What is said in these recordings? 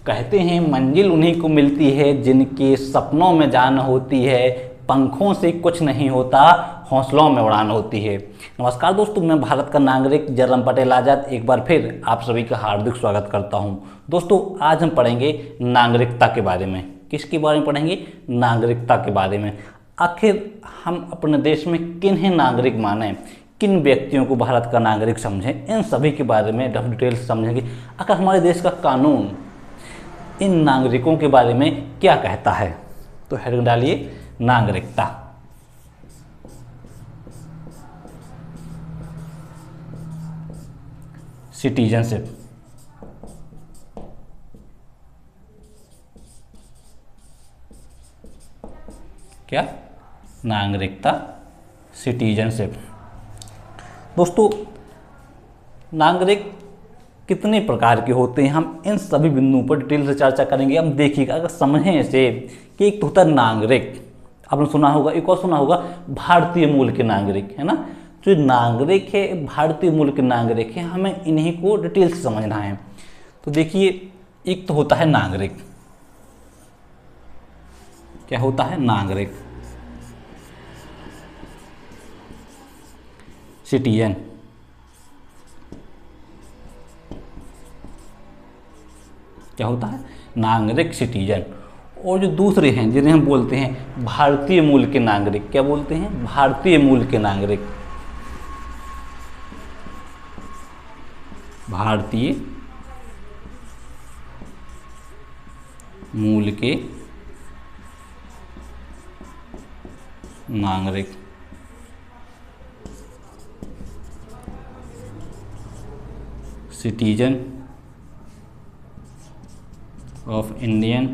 कहते हैं मंजिल उन्हीं को मिलती है जिनके सपनों में जान होती है, पंखों से कुछ नहीं होता, हौसलों में उड़ान होती है। नमस्कार दोस्तों, मैं भारत का नागरिक जयराम पटेल आज़ाद एक बार फिर आप सभी का हार्दिक स्वागत करता हूं। दोस्तों, आज हम पढ़ेंगे नागरिकता के बारे में। किसके बारे में पढ़ेंगे? नागरिकता के बारे में। आखिर हम अपने देश में किन्हें नागरिक माने, किन व्यक्तियों को भारत का नागरिक समझें, इन सभी के बारे में हम डिटेल से समझेंगे। अगर हमारे देश का कानून इन नागरिकों के बारे में क्या कहता है, तो हेडिंग डालिए नागरिकता। सिटीजनशिप, क्या? नागरिकता, सिटीजनशिप। दोस्तों, नागरिक कितने प्रकार के होते हैं, हम इन सभी बिंदुओं पर डिटेल से चर्चा करेंगे। हम देखिएगा, अगर समझें इसे कि एक तो होता है नागरिक, आपने सुना होगा, एक और सुना होगा भारतीय मूल के नागरिक, है ना। जो नागरिक है, भारतीय मूल के नागरिक है, हमें इन्हीं को डिटेल से समझना है। तो देखिए, एक तो होता है नागरिक। क्या होता है? नागरिक। सिटीजन, क्या होता है? नागरिक, सिटीजन। और जो दूसरे हैं जिन्हें हम बोलते हैं भारतीय मूल के नागरिक, क्या बोलते हैं? भारतीय मूल के नागरिक। भारतीय मूल के नागरिक। Citizen of Indian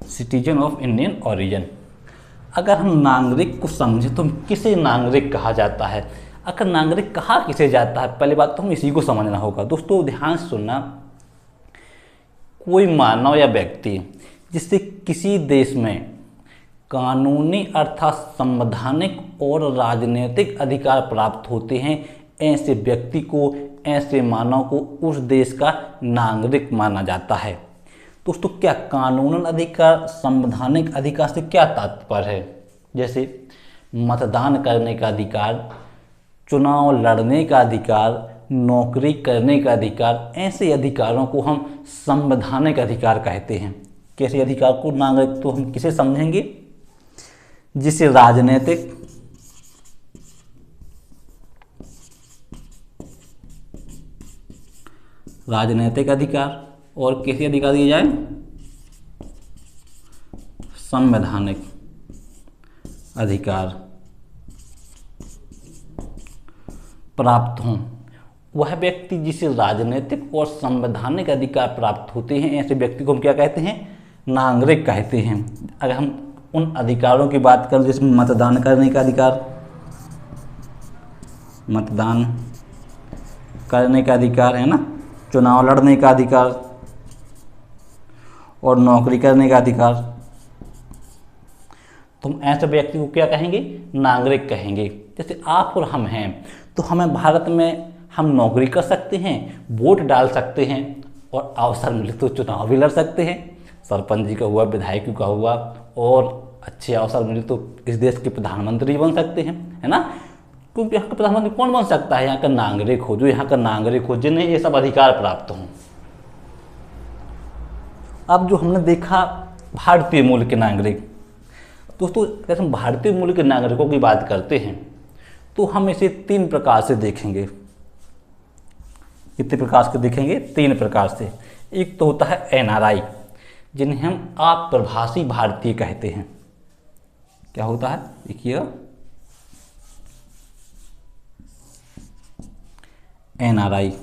citizen of Indian origin. अगर हम नागरिक को समझें तो किसे नागरिक कहा जाता है? अगर नागरिक कहा किसे जाता है, पहली बात तो हम इसी को समझना होगा। दोस्तों ध्यान से सुनना, कोई मानव या व्यक्ति जिससे किसी देश में कानूनी अर्थात संवैधानिक और राजनीतिक अधिकार प्राप्त होते हैं, ऐसे व्यक्ति को, ऐसे मानव को उस देश का नागरिक माना जाता है। दोस्तों, क्या कानूनन अधिकार, संवैधानिक अधिकार से क्या तात्पर्य है? जैसे मतदान करने का अधिकार, चुनाव लड़ने का अधिकार, नौकरी करने का अधिकार, ऐसे अधिकारों को हम संवैधानिक अधिकार कहते हैं। कैसे अधिकार को नागरिक तो हम किसे समझेंगे? जिसे राजनीतिक अधिकार और कैसे अधिकार दिए जाए? संवैधानिक अधिकार प्राप्त हों। वह व्यक्ति जिसे राजनीतिक और संवैधानिक अधिकार प्राप्त होते हैं, ऐसे व्यक्ति को हम क्या कहते हैं? नागरिक कहते हैं। अगर हम उन अधिकारों की बात करें, जिसमें मतदान करने का अधिकार, मतदान करने का अधिकार है ना, चुनाव लड़ने का अधिकार और नौकरी करने का अधिकार, तो हम ऐसे व्यक्ति को क्या कहेंगे? नागरिक कहेंगे। जैसे आप और हम हैं, तो हमें भारत में हम नौकरी कर सकते हैं, वोट डाल सकते हैं और अवसर मिले तो चुनाव भी लड़ सकते हैं। सरपंच जी का हुआ, विधायक का हुआ, और अच्छे अवसर मिले तो इस देश के प्रधानमंत्री बन सकते हैं, है ना। क्योंकि यहाँ का प्रधानमंत्री कौन बन सकता है? यहाँ का नागरिक हो, जो यहाँ का नागरिक हो, जिन्हें ये सब अधिकार प्राप्त हों। अब जो हमने देखा भारतीय मूल के नागरिक, दोस्तों अगर हम भारतीय मूल के नागरिकों की बात करते हैं तो हम इसे 3 प्रकार से देखेंगे। कितने प्रकार से देखेंगे? 3 प्रकार से। एक तो होता है एनआरआई, जिन्हें हम अप्रवासी भारतीय कहते हैं। क्या होता है? देखिए, एनआरआई,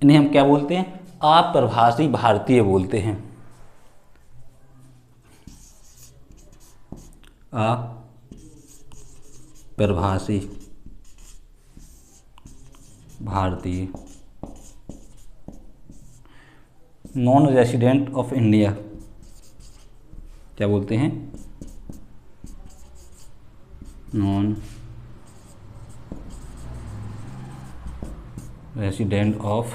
इन्हें हम क्या बोलते हैं? अप्रवासी भारतीय बोलते हैं। अप्रवासी भारतीय, नॉन रेसिडेंट ऑफ इंडिया, क्या बोलते हैं? Non resident of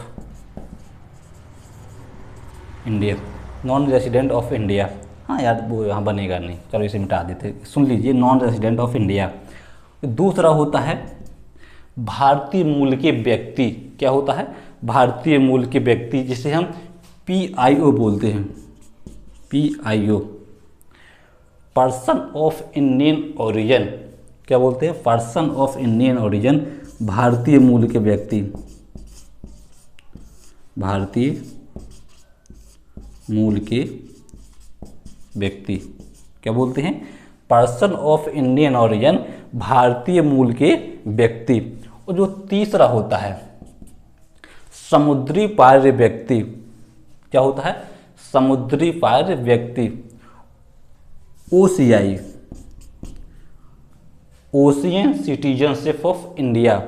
India, non resident of India. हाँ यार वो यहाँ बनेगा नहीं, चलो इसे मिटा देते। सुन लीजिए, नॉन रेसिडेंट ऑफ इंडिया। दूसरा होता है भारतीय मूल के व्यक्ति। क्या होता है? भारतीय मूल के व्यक्ति, जिसे हम PIO बोलते हैं। PIO, person of Indian origin. क्या बोलते हैं? पर्सन ऑफ इंडियन ओरिजिन, भारतीय मूल के व्यक्ति। भारतीय मूल के व्यक्ति क्या बोलते हैं? पर्सन ऑफ इंडियन ओरिजिन, भारतीय मूल के व्यक्ति। और जो तीसरा होता है समुद्री पार व्यक्ति। क्या होता है? समुद्री पार व्यक्ति, OCI, ocean citizenship of India.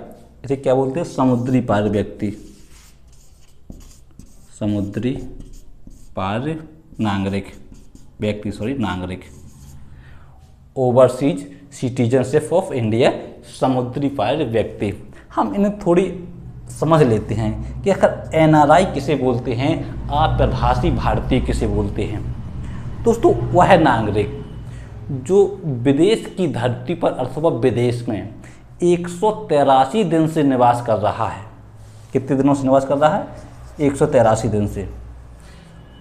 इसे क्या बोलते हैं? समुद्री पार व्यक्ति, समुद्री पार नागरिक व्यक्ति, नागरिक। ओवरसीज सिटीजनशिप ऑफ इंडिया, समुद्री पार व्यक्ति। हम इन्हें थोड़ी समझ लेते हैं कि अगर NRI किसे बोलते हैं, अप्रवासी भारतीय किसे बोलते हैं। दोस्तों, वह नागरिक जो विदेश की धरती पर अथवा विदेश में 183 दिन से निवास कर रहा है। कितने दिनों से निवास कर रहा है? 183 दिन से।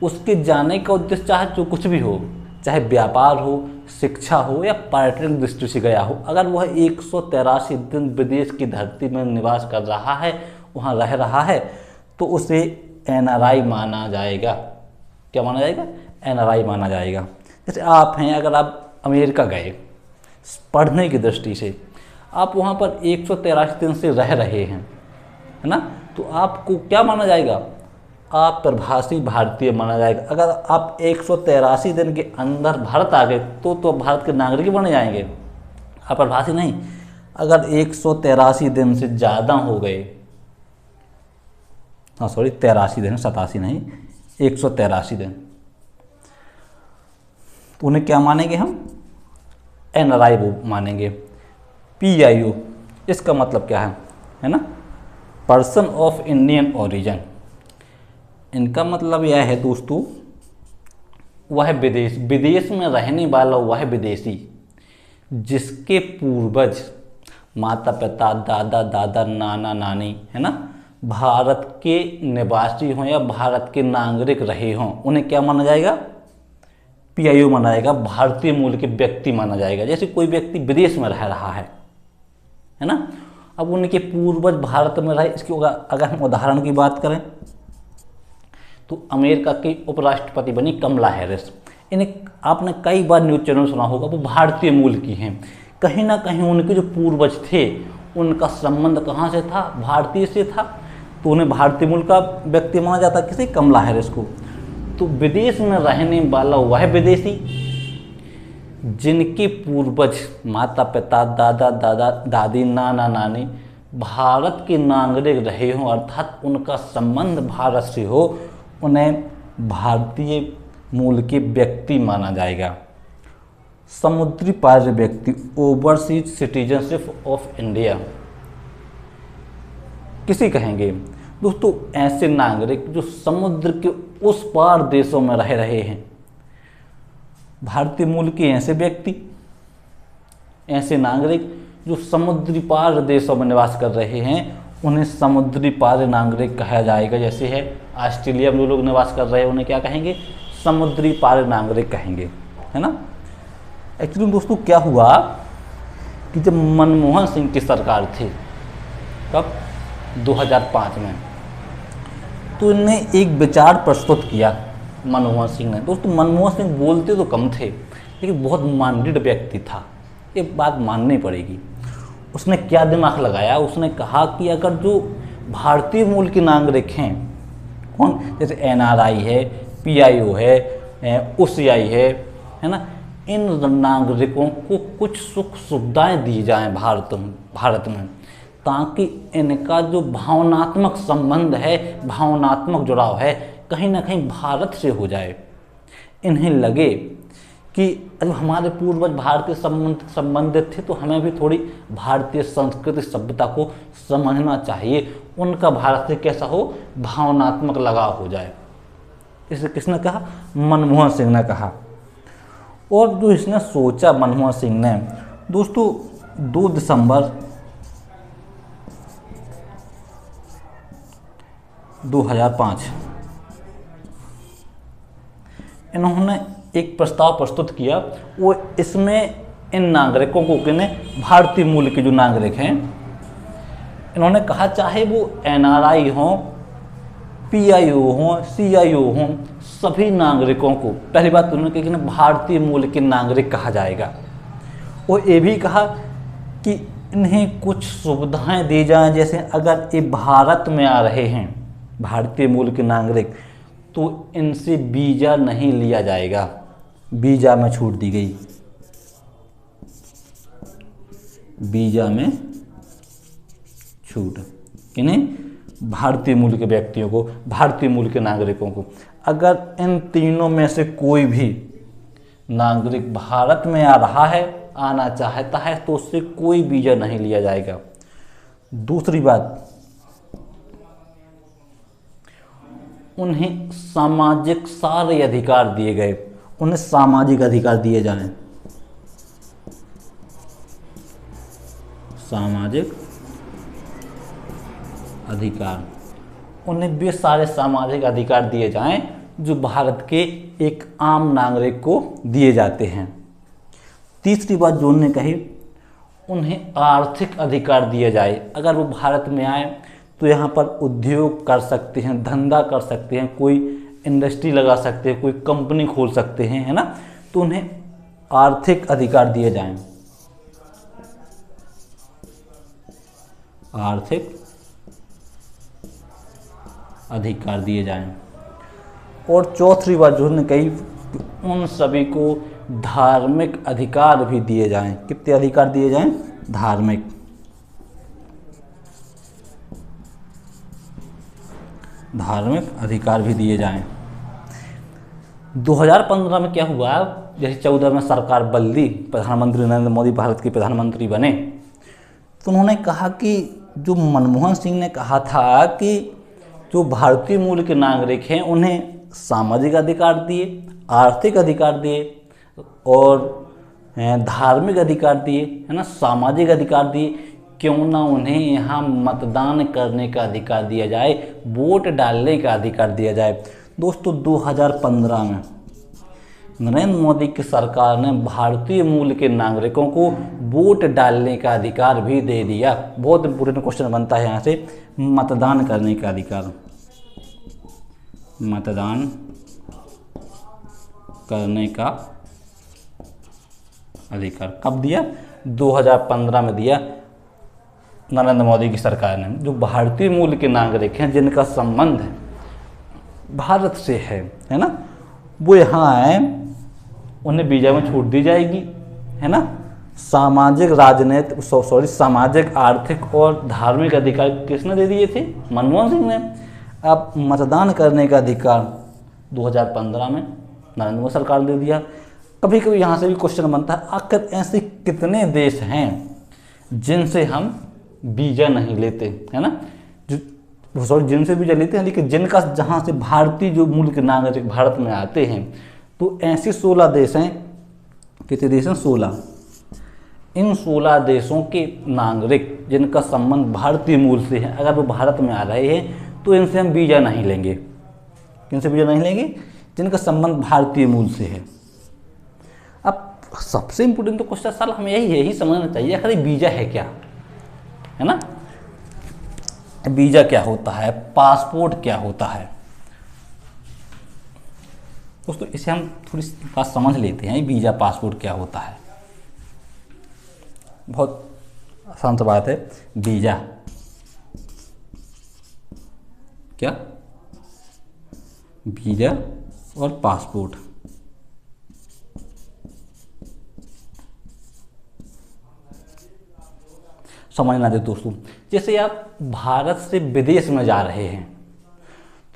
उसके जाने का उद्देश्य चाहे जो कुछ भी हो, चाहे व्यापार हो, शिक्षा हो या पर्यटन दृष्टि से गया हो, अगर वह 183 दिन विदेश की धरती में निवास कर रहा है, वहाँ रह रहा है, तो उसे NRI माना जाएगा। क्या माना जाएगा? NRI माना जाएगा। जैसे आप हैं, अगर आप अमेरिका गए पढ़ने की दृष्टि से, आप वहाँ पर 183 दिन से रह रहे हैं, है ना, तो आपको क्या माना जाएगा? अप्रवासी भारतीय माना जाएगा। अगर आप 183 दिन के अंदर भारत आ गए तो भारत के नागरिक बन जाएंगे, अप्रवासी नहीं। अगर 183 दिन से ज़्यादा हो गए, हाँ सॉरी 83 दिन, 87 नहीं, 183 दिन, तो उन्हें क्या मानेंगे हम? NRI वो मानेंगे। PIO, इसका मतलब क्या है ना? Person of Indian origin. इनका मतलब यह है दोस्तों, वह विदेश में रहने वाला वह विदेशी जिसके पूर्वज, माता पिता, दादा दादा, नाना नानी, है ना, भारत के निवासी हों या भारत के नागरिक रहे हों, उन्हें क्या माना जाएगा? PIO माना जाएगा, भारतीय मूल के व्यक्ति माना जाएगा। जैसे कोई व्यक्ति विदेश में रह रहा है ना, अब उनके पूर्वज भारत में रहे। इसकी अगर हम उदाहरण की बात करें तो अमेरिका की उपराष्ट्रपति बनी कमला हैरिस। इन्हें आपने कई बार न्यूज़ चैनल सुना होगा, वो भारतीय मूल की हैं। कहीं ना कहीं उनके जो पूर्वज थे उनका संबंध कहाँ से था? भारतीय से था, तो उन्हें भारतीय मूल का व्यक्ति माना जाता। किसी? कमला हैरिस को। तो विदेश में रहने वाला वह विदेशी जिनके पूर्वज, माता पिता, दादा दादा, दादी, नाना नानी भारत के नागरिक रहे हों, अर्थात उनका संबंध भारत से हो, उन्हें भारतीय मूल के व्यक्ति माना जाएगा। समुद्री पार व्यक्ति, ओवरसीज सिटीजनशिप ऑफ इंडिया किसे कहेंगे? दोस्तों, ऐसे नागरिक जो समुद्र के उस पार देशों में रह रहे हैं। भारतीय मूल के ऐसे व्यक्ति, ऐसे नागरिक जो समुद्री पार देशों में निवास कर रहे हैं, उन्हें समुद्री पार नागरिक कहा जाएगा। जैसे है ऑस्ट्रेलिया में जो लोग निवास कर रहे हैं, उन्हें क्या कहेंगे? समुद्री पार नागरिक कहेंगे, है ना। एक्चुअली दोस्तों क्या हुआ कि जब मनमोहन सिंह की सरकार थी, कब? 2005 में, तो इन्हें एक विचार प्रस्तुत किया मनमोहन सिंह ने। दोस्तों, मनमोहन सिंह बोलते तो कम थे लेकिन बहुत माइंडेड व्यक्ति था, ये बात माननी पड़ेगी। उसने क्या दिमाग लगाया? उसने कहा कि अगर जो भारतीय मूल के नागरिक हैं, कौन, जैसे NRI है, PIO है, OCI है ना, इन नागरिकों को कुछ सुख सुविधाएं दी जाएं भारत में, ताकि इनका जो भावनात्मक संबंध है, भावनात्मक जुड़ाव है, कहीं ना कहीं भारत से हो जाए। इन्हें लगे कि कि जब हमारे पूर्वज भारतीय संबंधित थे तो हमें भी थोड़ी भारतीय संस्कृति सभ्यता को समझना चाहिए, उनका भारत से कैसा हो, भावनात्मक लगाव हो जाए। इसे किसने कहा? मनमोहन सिंह ने कहा। और जो इसने सोचा मनमोहन सिंह ने, दोस्तों 2 दिसंबर 2005 इन्होंने एक प्रस्ताव प्रस्तुत किया। वो इसमें इन नागरिकों को, किन्हें, भारतीय मूल के जो नागरिक हैं, इन्होंने कहा चाहे वो NRI हों, PIO हों, CIO हों, सभी नागरिकों को, पहली बात उन्होंने कही कि भारतीय मूल के नागरिक कहा जाएगा। और ये भी कहा कि इन्हें कुछ सुविधाएं दी जाएं, जैसे अगर ये भारत में आ रहे हैं भारतीय मूल के नागरिक, तो इनसे वीज़ा नहीं लिया जाएगा, वीज़ा में छूट दी गई, वीज़ा में छूट किन्हें, भारतीय मूल के व्यक्तियों को, भारतीय मूल के नागरिकों को। अगर इन तीनों में से कोई भी नागरिक भारत में आ रहा है, आना चाहता है, तो उससे कोई वीज़ा नहीं लिया जाएगा। दूसरी बात, उन्हें सामाजिक सारे अधिकार दिए गए, उन्हें सामाजिक अधिकार दिए जाएं, सामाजिक अधिकार, उन्हें भी सारे सामाजिक अधिकार दिए जाएं जो भारत के एक आम नागरिक को दिए जाते हैं। तीसरी बात जो उन्होंने कही, उन्हें आर्थिक अधिकार दिए जाए। अगर वो भारत में आए तो यहाँ पर उद्योग कर सकते हैं, धंधा कर सकते हैं, कोई इंडस्ट्री लगा सकते हैं, कोई कंपनी खोल सकते हैं, है ना। तो उन्हें आर्थिक अधिकार दिए जाएं, आर्थिक अधिकार दिए जाएं। और चौथी बात जो उन्होंने कही, उन सभी को धार्मिक अधिकार भी दिए जाएं। कितने अधिकार दिए जाएं? धार्मिक, धार्मिक अधिकार भी दिए जाएं। 2015 में क्या हुआ, जैसे 14 में सरकार बदली, प्रधानमंत्री नरेंद्र मोदी भारत के प्रधानमंत्री बने, तो उन्होंने कहा कि जो मनमोहन सिंह ने कहा था कि जो भारतीय मूल के नागरिक हैं उन्हें सामाजिक अधिकार दिए, आर्थिक अधिकार दिए और धार्मिक अधिकार दिए, है ना, सामाजिक अधिकार दिए, क्यों ना उन्हें यहाँ मतदान करने का अधिकार दिया जाए, वोट डालने का अधिकार दिया जाए। दोस्तों 2015 में नरेंद्र मोदी की सरकार ने भारतीय मूल के नागरिकों को वोट डालने का अधिकार भी दे दिया। बहुत इंपोर्टेंट क्वेश्चन बनता है यहाँ से, मतदान करने का अधिकार, मतदान करने का अधिकार कब दिया? 2015 में दिया नरेंद्र मोदी की सरकार ने। जो भारतीय मूल के नागरिक हैं जिनका संबंध भारत से है ना, वो यहाँ आए, उन्हें वीजा में छूट दी जाएगी, है ना। सामाजिक राजनीतिक सामाजिक आर्थिक और धार्मिक अधिकार किसने दे दिए थे? मनमोहन सिंह ने। अब मतदान करने का अधिकार 2015 में नरेंद्र मोदी सरकार दे दिया। कभी कभी यहाँ से भी क्वेश्चन बनता है, आखिर ऐसे कितने देश हैं जिनसे हम वीजा नहीं लेते, है ना, जिनसे वीजा लेते हैं, लेकिन जिनका जहाँ से भारतीय जो मूल के नागरिक भारत में आते हैं, तो ऐसे 16 देश हैं। कितने देश हैं? 16। इन 16 देशों के नागरिक जिनका संबंध भारतीय मूल से है, अगर वो भारत में आ रहे हैं तो इनसे हम वीजा नहीं लेंगे। किनसे वीजा नहीं लेंगे? जिनका संबंध भारतीय मूल से है। अब सबसे इम्पोर्टेंट तो क्वेश्चन सर हमें यही समझना चाहिए, आखिर वीजा है क्या, है ना। वीजा क्या होता है, पासपोर्ट क्या होता है। दोस्तों इसे हम थोड़ी बात समझ लेते हैं, वीजा पासपोर्ट क्या होता है। बहुत आसान सी बात है। वीजा क्या? वीजा और पासपोर्ट। समझना दे दोस्तों, जैसे आप भारत से विदेश में जा रहे हैं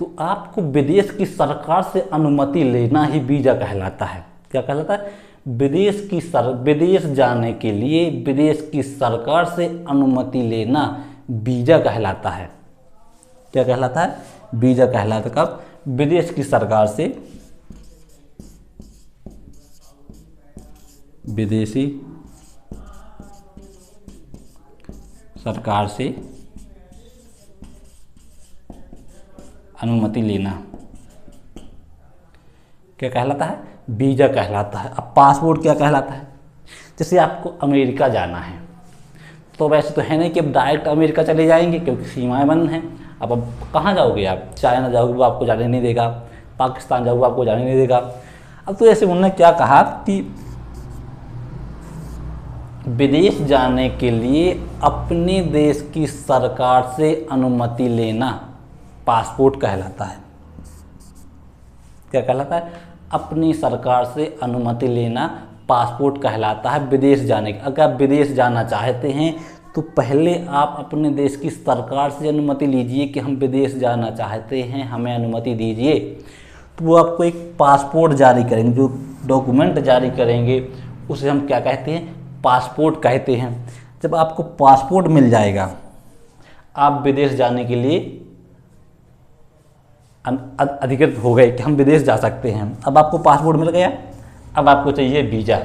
तो आपको विदेश की सरकार से अनुमति लेना ही वीजा कहलाता है। क्या कहलाता है? विदेश जाने के लिए विदेश की सरकार से अनुमति लेना वीजा कहलाता है। क्या कहलाता है? वीजा कहलाता है। कब? विदेश की सरकार से, विदेशी सरकार से अनुमति लेना क्या कहलाता है? वीजा कहलाता है। अब पासपोर्ट क्या कहलाता है? जैसे आपको अमेरिका जाना है, तो वैसे तो है नहीं कि अब डायरेक्ट अमेरिका चले जाएंगे क्योंकि सीमाएं बंद हैं। अब कहाँ जाओगे आप? चाइना जाओगे वो आपको जाने नहीं देगा, पाकिस्तान जाओगे आपको जाने नहीं देगा। अब तो ऐसे उन्होंने क्या कहा कि विदेश जाने के लिए अपने देश की सरकार से अनुमति लेना पासपोर्ट कहलाता है। क्या कहलाता है? अपनी सरकार से अनुमति लेना पासपोर्ट कहलाता है विदेश जाने का। अगर आप विदेश जाना चाहते हैं तो पहले आप अपने देश की सरकार से अनुमति लीजिए कि हम विदेश जाना चाहते हैं, हमें अनुमति दीजिए। तो वो आपको एक पासपोर्ट जारी करेंगे, जो डॉक्यूमेंट जारी करेंगे उसे हम क्या कहते हैं? पासपोर्ट कहते हैं। जब आपको पासपोर्ट मिल जाएगा, आप विदेश जाने के लिए अधिकृत हो गए कि हम विदेश जा सकते हैं। अब आपको पासपोर्ट मिल गया, अब आपको चाहिए वीज़ा।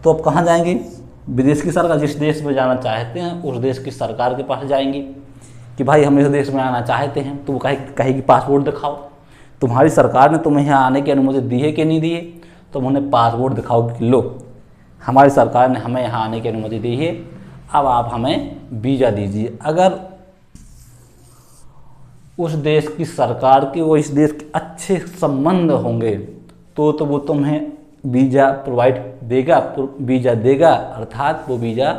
तो अब कहाँ जाएंगे? विदेश की सरकार, जिस देश में जाना चाहते हैं उस देश की सरकार के पास जाएंगे कि भाई हम इस देश में आना चाहते हैं। तो वो कहेगी पासपोर्ट दिखाओ। तुम्हारी सरकार ने तुम्हें यहाँ आने की अनुमति दी है कि नहीं दी है? तुम उन्हें पासपोर्ट दिखाओ कि लो हमारी सरकार ने हमें यहाँ आने की अनुमति दी है, अब आप हमें वीज़ा दीजिए। अगर उस देश की सरकार के वो इस देश के अच्छे संबंध होंगे तो वो तुम्हें वीज़ा प्रोवाइड देगा, वीज़ा देगा, अर्थात वो वीज़ा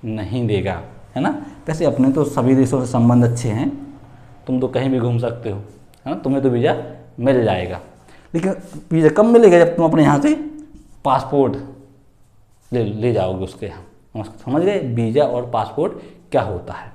नहीं देगा, है ना। वैसे अपने तो सभी देशों से संबंध अच्छे हैं, तुम तो कहीं भी घूम सकते हो, है ना, तुम्हें तो वीज़ा मिल जाएगा। लेकिन वीज़ा कब मिलेगा? जब तुम अपने यहाँ से पासपोर्ट ले जाओगे उसके यहाँ। समझ गए वीज़ा और पासपोर्ट क्या होता है।